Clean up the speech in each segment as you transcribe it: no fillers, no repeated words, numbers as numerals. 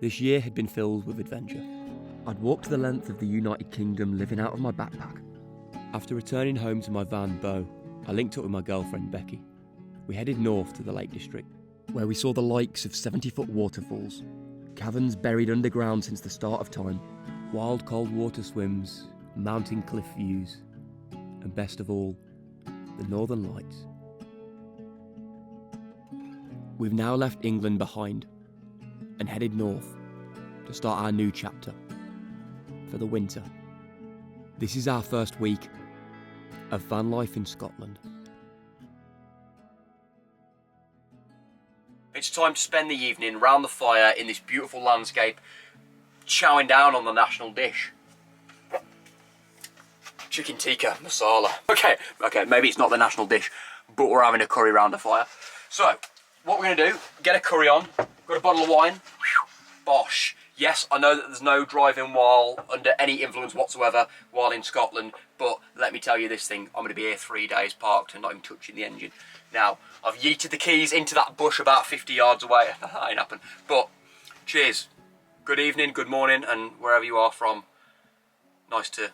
This year had been filled with adventure. I'd walked the length of the United Kingdom living out of my backpack. After returning home to my van, Beau, I linked up with my girlfriend, Becky. We headed north to the Lake District, where we saw the likes of 70-foot waterfalls, caverns buried underground since the start of time, wild cold water swims, mountain cliff views, and best of all, the Northern Lights. We've now left England behind and headed north to start our new chapter for the winter. This is our first week of van life in Scotland. It's time to spend the evening round the fire in this beautiful landscape, chowing down on the national dish. Chicken tikka masala. Okay, maybe it's not the national dish, but we're having a curry round the fire. So, what we're going to do, get a curry on, got a bottle of wine, bosh. Yes, I know that there's no driving while under any influence whatsoever while in Scotland, but let me tell you this thing, I'm going to be here 3 days parked and not even touching the engine. Now, I've yeeted the keys into that bush about 50 yards away. That ain't happened. But, cheers. Good evening, good morning, and wherever you are from, nice to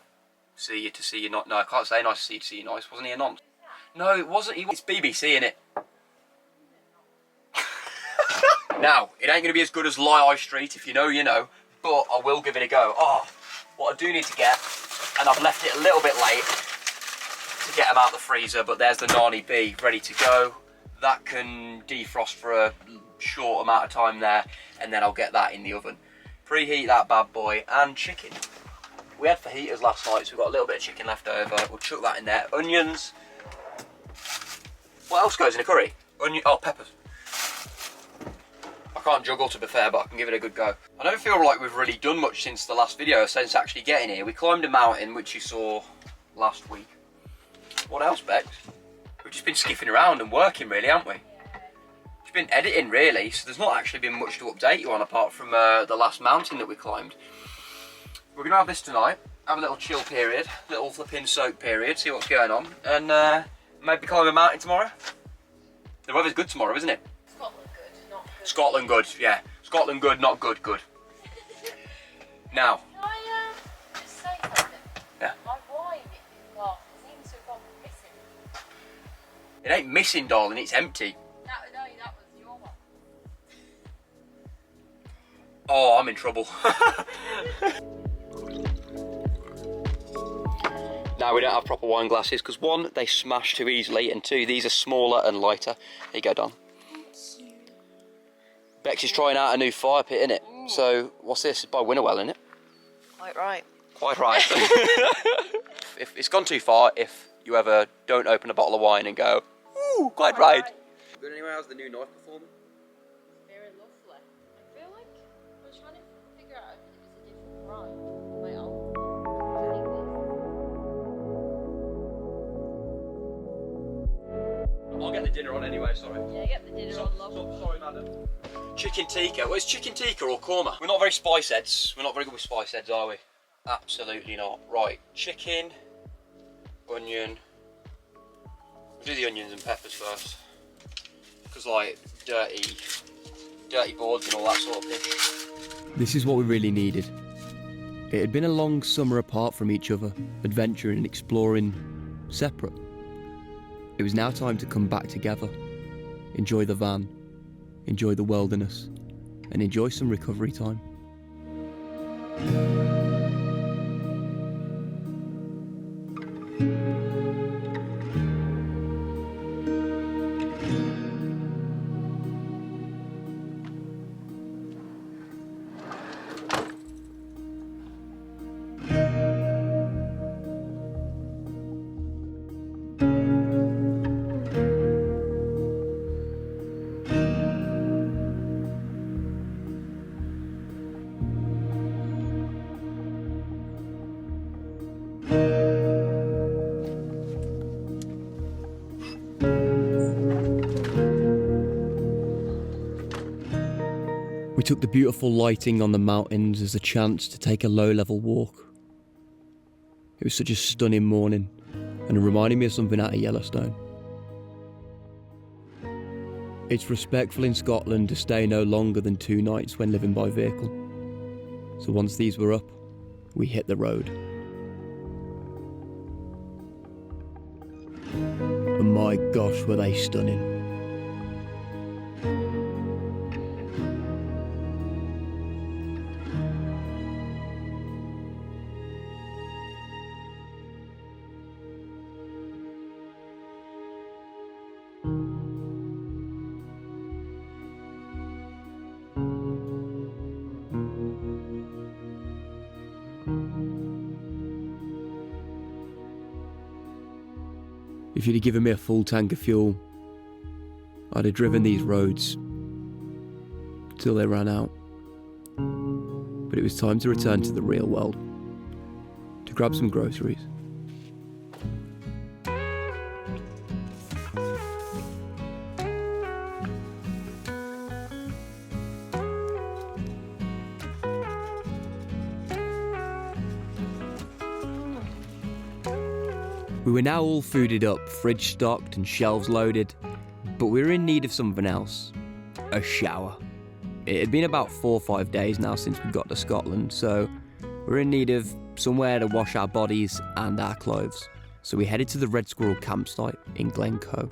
see you, not. No, I can't say nice to see you nice. Wasn't he a nonce? No, it wasn't. It's BBC, innit? Now, it ain't going to be as good as Lie Street, if you know, you know, but I will give it a go. Oh, what I do need to get, and I've left it a little bit late to get them out of the freezer, but there's the Nani B ready to go. That can defrost for a short amount of time there, and then I'll get that in the oven. Preheat that bad boy, and chicken. We had fajitas last night, so we've got a little bit of chicken left over. We'll chuck that in there. Onions. What else goes in a curry? Peppers. I can't juggle, to be fair, but I can give it a good go. I don't feel like we've really done much since the last video, since actually getting here. We climbed a mountain, which you saw last week. What else, Bex? We've just been skiffing around and working, really, haven't we? We've been editing, really, so there's not actually been much to update you on, apart from the last mountain that we climbed. We're going to have this tonight, have a little chill period, little flipping soak period, see what's going on, and maybe climb a mountain tomorrow. The weather's good tomorrow, isn't it? Scotland good, yeah. Scotland good, not good, good. Now. Can I just say something? Yeah. My wine in the glass seems to have gone missing. It ain't missing, darling, it's empty. No, that was your one. Oh, I'm in trouble. Now we don't have proper wine glasses because one, they smash too easily, and two, these are smaller and lighter. Here you go, Don. Bex is trying out a new fire pit, innit? So, what's this? It's by Winterwell, innit? Quite right. Quite right. If it's gone too far, if you ever don't open a bottle of wine and go, ooh, quite right. Good anyway, how's the new knife performing? Very lovely. I feel like I was trying to figure out if it was a different brand. Wait, I'll get the dinner on anyway, sorry. yeah, get the dinner on, love. Sorry, madam. Chicken tikka. Well, it's chicken tikka or korma. We're not very spice heads. We're not very good with spice heads, are we? Absolutely not. Right, chicken, onion. We'll do the onions and peppers first. Because, like, dirty boards and all that sort of thing. This is what we really needed. It had been a long summer apart from each other, adventuring and exploring separate. It was now time to come back together, enjoy the van, enjoy the wilderness, and enjoy some recovery time. We took the beautiful lighting on the mountains as a chance to take a low-level walk. It was such a stunning morning, and it reminded me of something out of Yellowstone. It's respectful in Scotland to stay no longer than 2 nights when living by vehicle. So once these were up, we hit the road. And my gosh, were they stunning. If you'd have given me a full tank of fuel, I'd have driven these roads till they ran out. But it was time to return to the real world, to grab some groceries. We were now all fooded up, fridge stocked and shelves loaded, but we were in need of something else. A shower. It had been about 4 or 5 days now since we got to Scotland, so we're in need of somewhere to wash our bodies and our clothes. So we headed to the Red Squirrel campsite in Glencoe.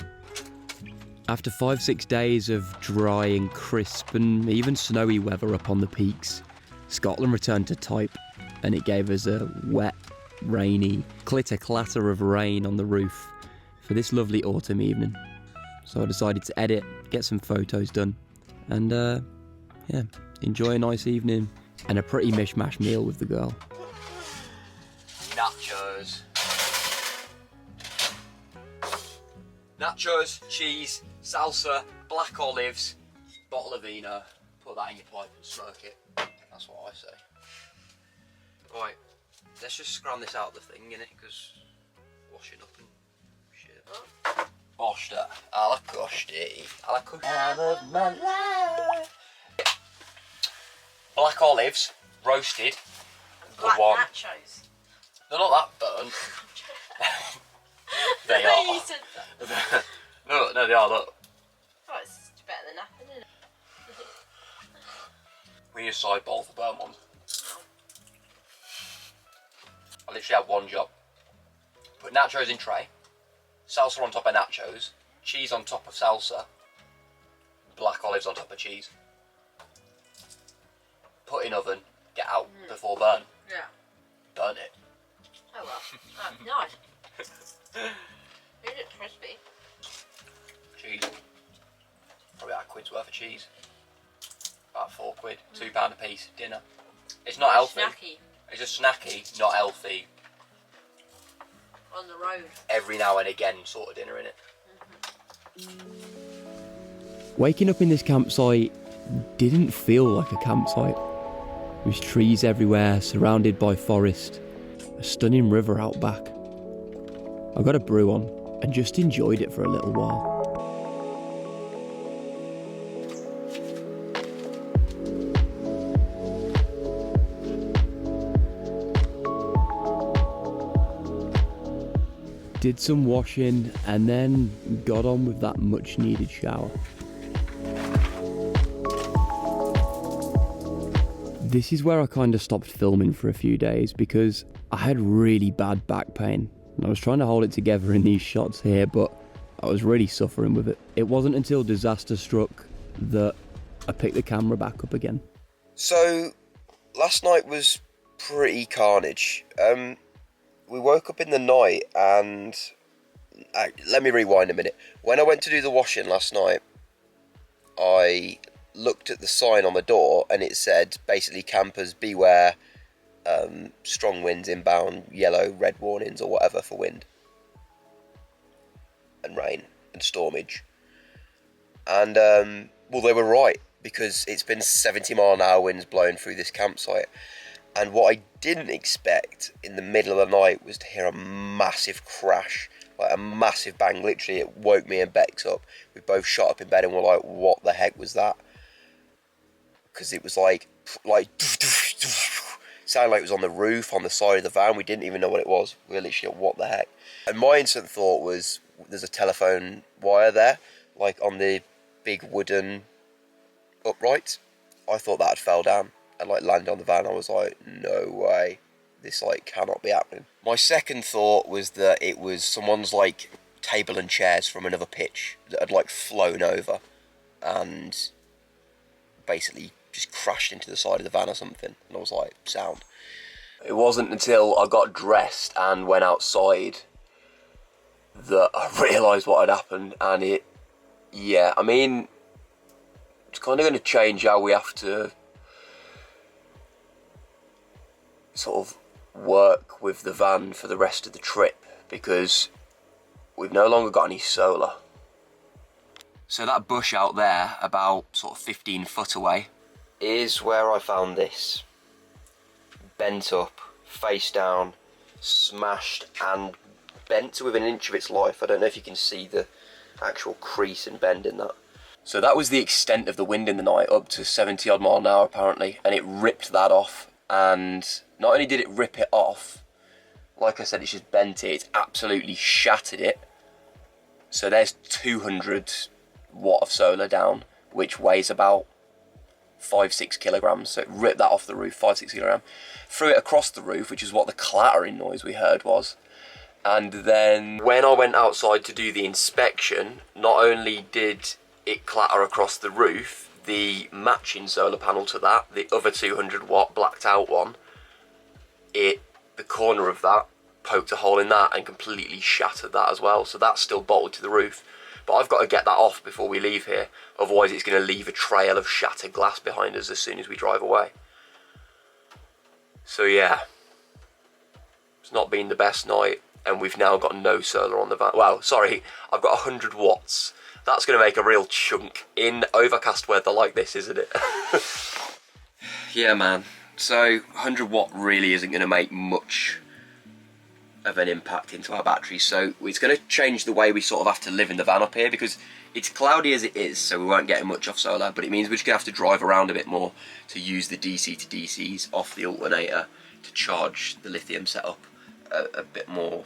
After 5-6 days of dry and crisp and even snowy weather up on the peaks, Scotland returned to type, and it gave us a wet, rainy, clitter-clatter of rain on the roof for this lovely autumn evening. So I decided to edit, get some photos done, and enjoy a nice evening and a pretty mishmash meal with the girl. Nachos, cheese, salsa, black olives, bottle of vino. Put that in your pipe and smoke it. That's what I say. Right, let's just scram this out of the thing, innit? Because washing up and shit. Boshta, ala kushti, ala kushti. I love my life. Black olives, roasted. Black one. nachos. They're not that burnt. They are. You said that. No, they are, look. Oh, it's better than nothing, isn't it? We need a side bowl for burnt ones. I literally had one job. Put nachos in tray, salsa on top of nachos, cheese on top of salsa, black olives on top of cheese. Put in oven, get out before burn. Yeah. Burn it. Oh well. Oh, nice. Is it crispy? Cheese. Probably about a quid's worth of cheese. About £4, £2 a piece, dinner. It's not healthy. Snacky. It's just snacky, not healthy. On the road. Every now and again sort of dinner, innit? Waking up in this campsite didn't feel like a campsite. There was trees everywhere, surrounded by forest, a stunning river out back. I got a brew on and just enjoyed it for a little while. Did some washing and then got on with that much needed shower. This is where I kind of stopped filming for a few days because I had really bad back pain. And I was trying to hold it together in these shots here, but I was really suffering with it. It wasn't until disaster struck that I picked the camera back up again. So, last night was pretty carnage. We woke up in the night and... let me rewind a minute. When I went to do the washing last night, I looked at the sign on the door and it said, basically, campers beware, strong winds inbound, yellow, red warnings or whatever for wind. And rain and stormage. And, well, they were right, because it's been 70-mile-an-hour winds blowing through this campsite. And what I didn't expect in the middle of the night was to hear a massive crash, like a massive bang. Literally, it woke me and Bex up. We both shot up in bed and were like, what the heck was that? Because it was like sounded like it was on the roof, on the side of the van. We didn't even know what it was. We were literally like, what the heck? And my instant thought was, there's a telephone wire there, like on the big wooden upright. I thought that had fell down and like landed on the van. I was like, no way, this like cannot be happening. My second thought was that it was someone's like table and chairs from another pitch that had like flown over and basically just crashed into the side of the van or something. And I was like, sound. It wasn't until I got dressed and went outside that I realised what had happened, and it, yeah, I mean, it's kind of going to change how we have to sort of work with the van for the rest of the trip, because we've no longer got any solar. So that bush out there, about sort of 15 foot away, is where I found this. Bent up, face down, smashed and bent to within an inch of its life. I don't know if you can see the actual crease and bend in that. So that was the extent of the wind in the night, up to 70 odd mile an hour apparently, and it ripped that off. And not only did it rip it off, like I said, it's just bent it, it's absolutely shattered it. So there's 200 watt of solar down, which weighs about 5-6 kilograms. So it ripped that off the roof, 5-6 kilograms, threw it across the roof, which is what the clattering noise we heard was. And then when I went outside to do the inspection, not only did it clatter across the roof, the matching solar panel to that, the other 200 watt blacked out one, the corner of that poked a hole in that and completely shattered that as well. So that's still bolted to the roof. But I've got to get that off before we leave here, otherwise it's going to leave a trail of shattered glass behind us as soon as we drive away. So yeah, it's not been the best night, and we've now got no solar on the van. Well, sorry, I've got 100 watts. That's going to make a real chunk in overcast weather like this, isn't it? Yeah, man. So 100 watt really isn't going to make much of an impact into our batteries, so it's going to change the way we sort of have to live in the van up here, because it's cloudy as it is, so we won't get much off solar, but it means we're just going to have to drive around a bit more to use the DC to DCs off the alternator to charge the lithium setup a bit more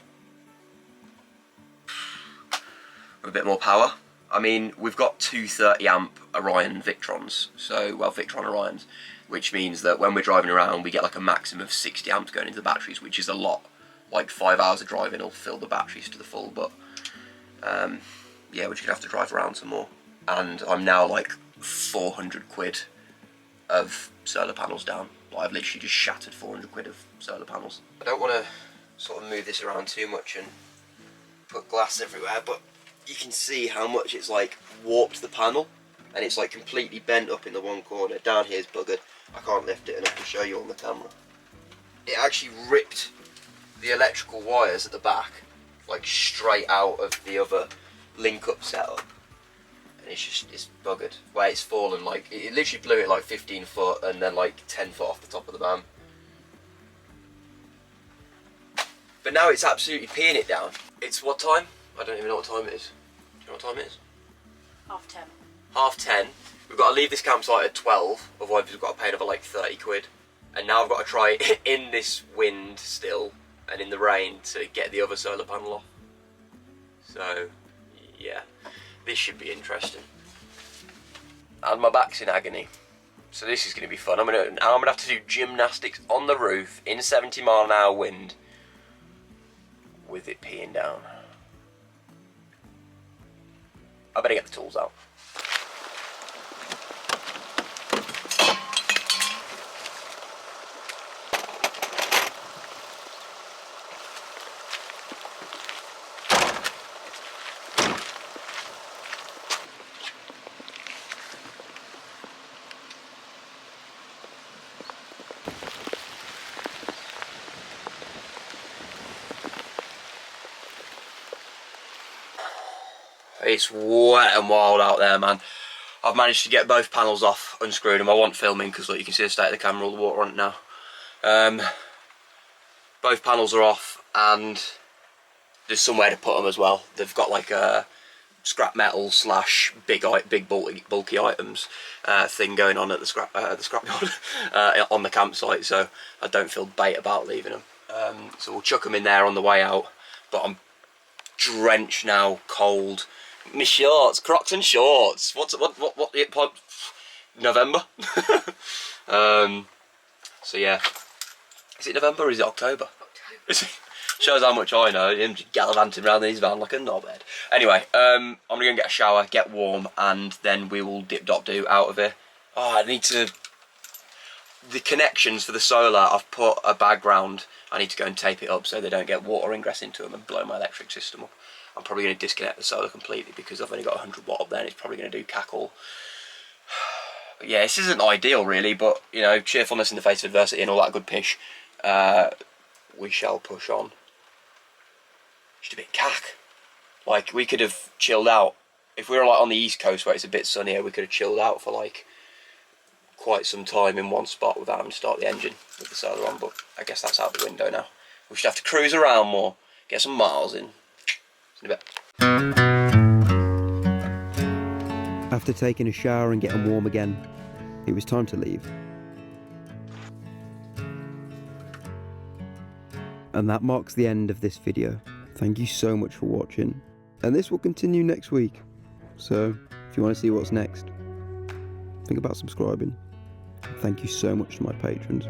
power. I mean, we've got two 30 amp Orion Victrons, so, well, Victron Orions, which means that when we're driving around we get like a maximum of 60 amps going into the batteries, which is a lot. Like 5 hours of driving will fill the batteries to the full, but yeah, we're just gonna have to drive around some more. And I'm now like 400 quid of solar panels down. Like, I've literally just shattered 400 quid of solar panels. I don't want to sort of move this around too much and put glass everywhere, but you can see how much it's like warped the panel, and it's like completely bent up in the one corner. Down here's buggered. I can't lift it enough to show you on the camera. It actually ripped the electrical wires at the back like straight out of the other link-up setup, and it's buggered. Where it's fallen, like it literally blew it like 15 foot and then like 10 foot off the top of the van. But now it's absolutely peeing it down. It's what time? I don't even know what time it is. Do you know what time it is? 10:30. 10:30. We've got to leave this campsite at 12, otherwise we've got to pay another like 30 quid. And now I've got to try in this wind still and in the rain to get the other solar panel off. So yeah, this should be interesting. And my back's in agony, so this is going to be fun. I'm gonna have to do gymnastics on the roof in 70 mile an hour wind with it peeing down. I better get the tools out. It's wet and wild out there, man. I've managed to get both panels off, unscrewed them. I want filming because, like, you can see the state of the camera, all the water on it now. Both panels are off, and there's somewhere to put them as well. They've got like a scrap metal slash big bulky items thing going on at the scrapyard on the campsite, so I don't feel bait about leaving them. So we'll chuck them in there on the way out. But I'm drenched now, cold, My shorts, Crocs and shorts. What? November. So yeah. Is it November or is it October? October. Shows how much I know. Him just gallivanting around in his van like a knobhead. Anyway, I'm gonna go and get a shower, get warm, and then we will dip-dop-do out of here. Oh, I need to. The connections for the solar, I've put a bag round. I need to go and tape it up so they don't get water ingress into them and blow my electric system up. I'm probably going to disconnect the solar completely because I've only got 100 watt up there and it's probably going to do cackle. But yeah, this isn't ideal really, but you know, cheerfulness in the face of adversity and all that good pish. We shall push on. Just a bit cack. Like, we could have chilled out. If we were like on the east coast where it's a bit sunnier, we could have chilled out for like quite some time in one spot without having to start the engine with the solar on, but I guess that's out the window now. We should have to cruise around more, get some miles in. See you in a bit. After taking a shower and getting warm again, it was time to leave. And that marks the end of this video. Thank you so much for watching. And this will continue next week. So, if you want to see what's next, think about subscribing. Thank you so much to my patrons.